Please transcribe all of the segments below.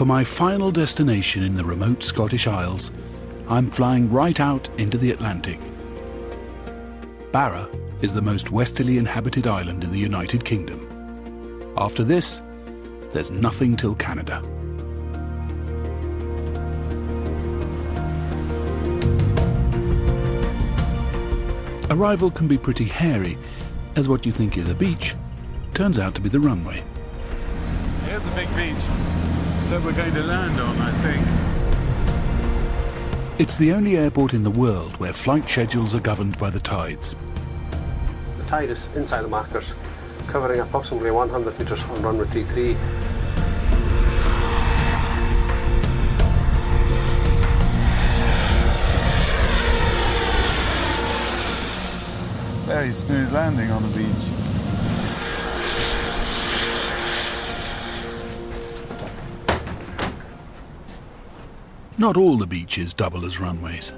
For my final destination in the remote Scottish Isles, I'm flying right out into the Atlantic. Barra is the most westerly inhabited island in the United Kingdom. After this, there's nothing till Canada. Arrival can be pretty hairy, as what you think is a beach turns out to be the runway. Here's the big beach that we're going to land on, I think. It's the only airport in the world where flight schedules are governed by the tides. The tide is inside the markers, covering approximately 100 metres on runway 33. Very smooth landing on the beach. Not all the beaches double as runways.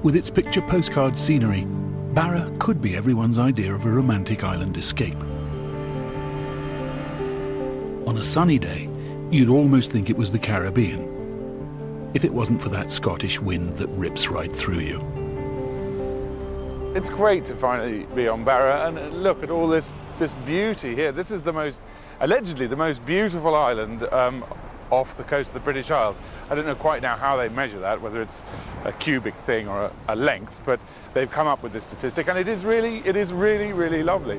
With its picture postcard scenery, Barra could be everyone's idea of a romantic island escape. On a sunny day, you'd almost think it was the Caribbean, if it wasn't for that Scottish wind that rips right through you. It's great to finally be on Barra and look at all this beauty here. This is allegedly the most beautiful island off the coast of the British Isles. I don't know quite now how they measure that, whether it's a cubic thing or a length, but they've come up with this statistic, and it is really, really lovely.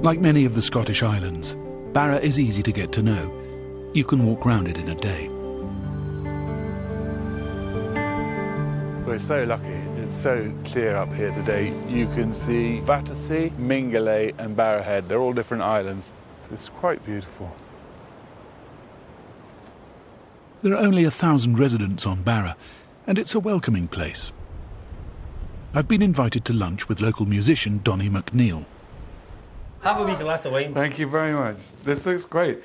Like many of the Scottish islands, Barra is easy to get to know. You can walk round it in a day. We're so lucky. It's so clear up here today. You can see Battersea, Mingulay and Barra Head. They're all different islands. It's quite beautiful. There are only 1,000 residents on Barra, and it's a welcoming place. I've been invited to lunch with local musician Donnie McNeil. Have a wee glass of wine. Thank you very much. This looks great.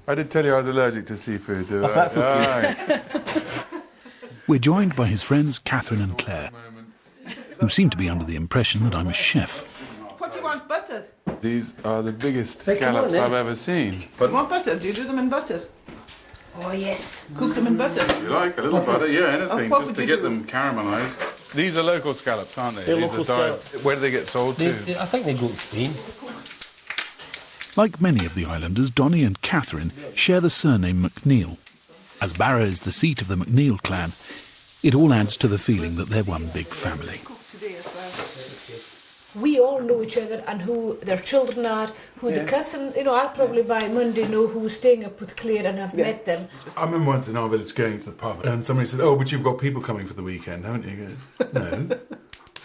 I did tell you I was allergic to seafood. That's okay. We're joined by his friends Catherine and Claire, who seem to be under the impression that I'm a chef. What do you want, buttered? These are the biggest scallops I've ever seen. But you want butter? Do you do them in butter? Oh, yes. Cook them in butter? You like a little butter? Yeah, anything, what just would to you get do? them caramelised. These are local scallops, aren't they? They're These local are scallops. Where do they get sold to? I think they go to Spain. Like many of the islanders, Donnie and Catherine share the surname McNeil. As Barra is the seat of the McNeil clan, it all adds to the feeling that they're one big family. We all know each other and who their children are, who the cousin, I'll probably by Monday know who's staying up with Claire and I've met them. I remember once in our village going to the pub and somebody said, "Oh, but you've got people coming for the weekend, haven't you?" I go, "No."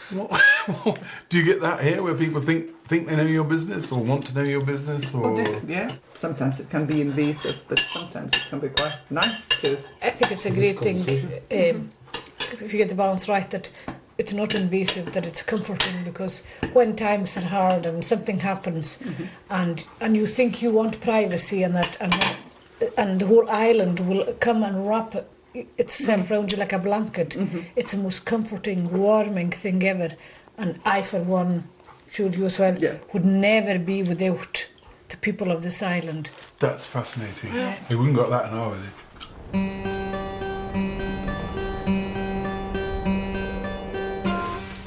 What? Do you get that here where people think they know your business or want to know your business? Or Yeah. Sometimes it can be invasive, but sometimes it can be quite nice too. I think it's a great thing, if you get the balance right, that it's not invasive, that it's comforting, because when times are hard and something happens and you think you want privacy and that and the whole island will come and wrap itself around you like a blanket. It's the most comforting, warming thing ever, and I for one, should you as well, would never be without the people of this island. That's fascinating. We wouldn't got that in our village.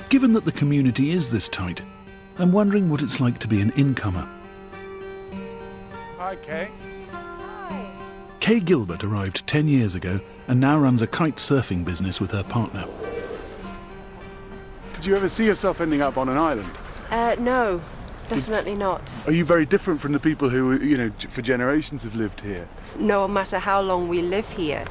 Given that the community is this tight, I'm wondering what it's like to be an incomer. Hi, Kay. Kay Gilbert arrived 10 years ago and now runs a kite surfing business with her partner. Did you ever see yourself ending up on an island? No, definitely not. Are you very different from the people who, for generations have lived here? No matter how long we live here,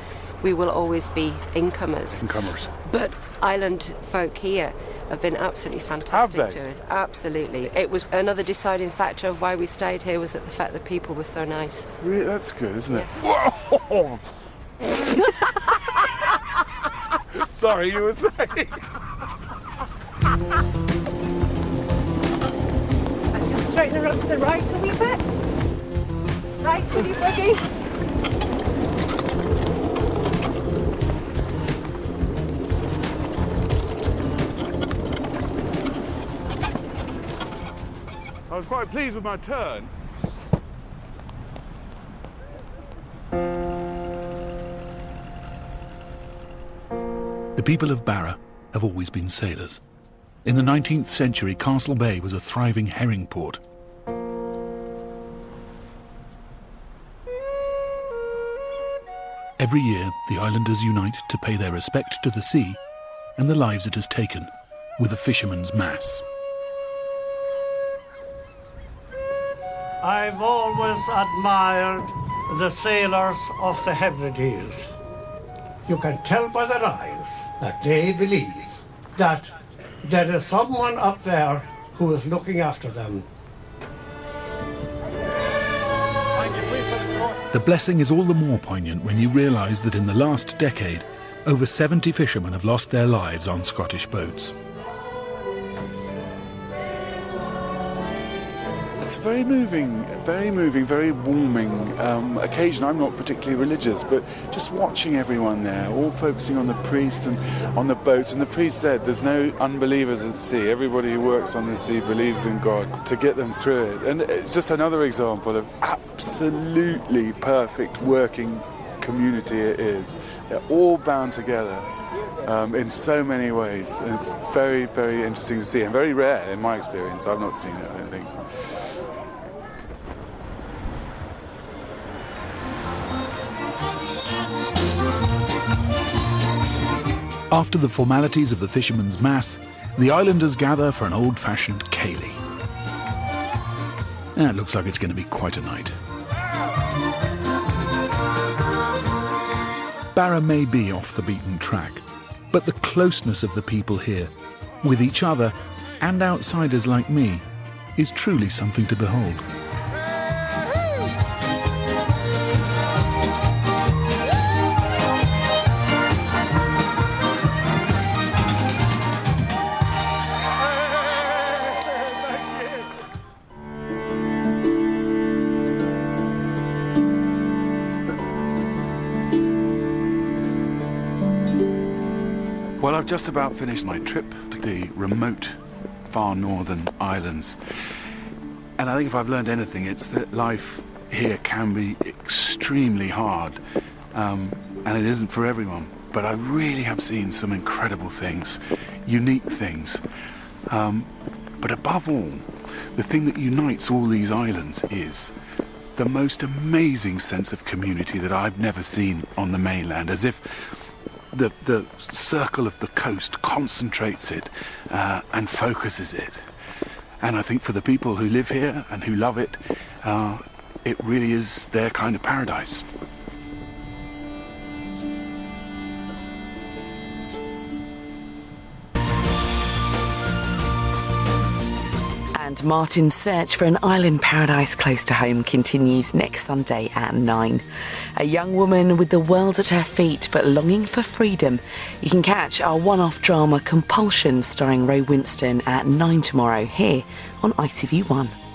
we will always be incomers. Incomers. But island folk here have been absolutely fantastic to us. Absolutely. It was another deciding factor of why we stayed here, was that the fact that people were so nice. Really? That's good, isn't it? Yeah. Whoa! Sorry, you were saying. And just straighten around to the right a wee bit. Right, Woody Buggy. I was quite pleased with my turn. The people of Barra have always been sailors. In the 19th century, Castle Bay was a thriving herring port. Every year, the islanders unite to pay their respect to the sea and the lives it has taken with a fisherman's mass. I've always admired the sailors of the Hebrides. You can tell by their eyes that they believe that there is someone up there who is looking after them. The blessing is all the more poignant when you realise that in the last decade, over 70 fishermen have lost their lives on Scottish boats. It's a very moving, very warming occasion. I'm not particularly religious, but just watching everyone there, all focusing on the priest and on the boats. And the priest said there's no unbelievers at sea. Everybody who works on the sea believes in God to get them through it. And it's just another example of absolutely perfect working community it is. They're all bound together in so many ways. And it's very, very interesting to see and very rare in my experience. I've not seen it, I don't think. After the formalities of the fisherman's mass, the islanders gather for an old-fashioned ceilidh. It looks like it's going to be quite a night. Barra may be off the beaten track, but the closeness of the people here, with each other and outsiders like me, is truly something to behold. Well, I've just about finished my trip to the remote, far northern islands. And I think if I've learned anything, it's that life here can be extremely hard. And it isn't for everyone. But I really have seen some incredible things, unique things. But above all, the thing that unites all these islands is the most amazing sense of community that I've never seen on the mainland, as if the circle of the coast concentrates it and focuses it. And I think for the people who live here and who love it, it really is their kind of paradise. And Martin's search for an island paradise close to home continues next Sunday at 9. A young woman with the world at her feet but longing for freedom. You can catch our one-off drama Compulsion starring Ray Winston at 9 tomorrow here on ITV1.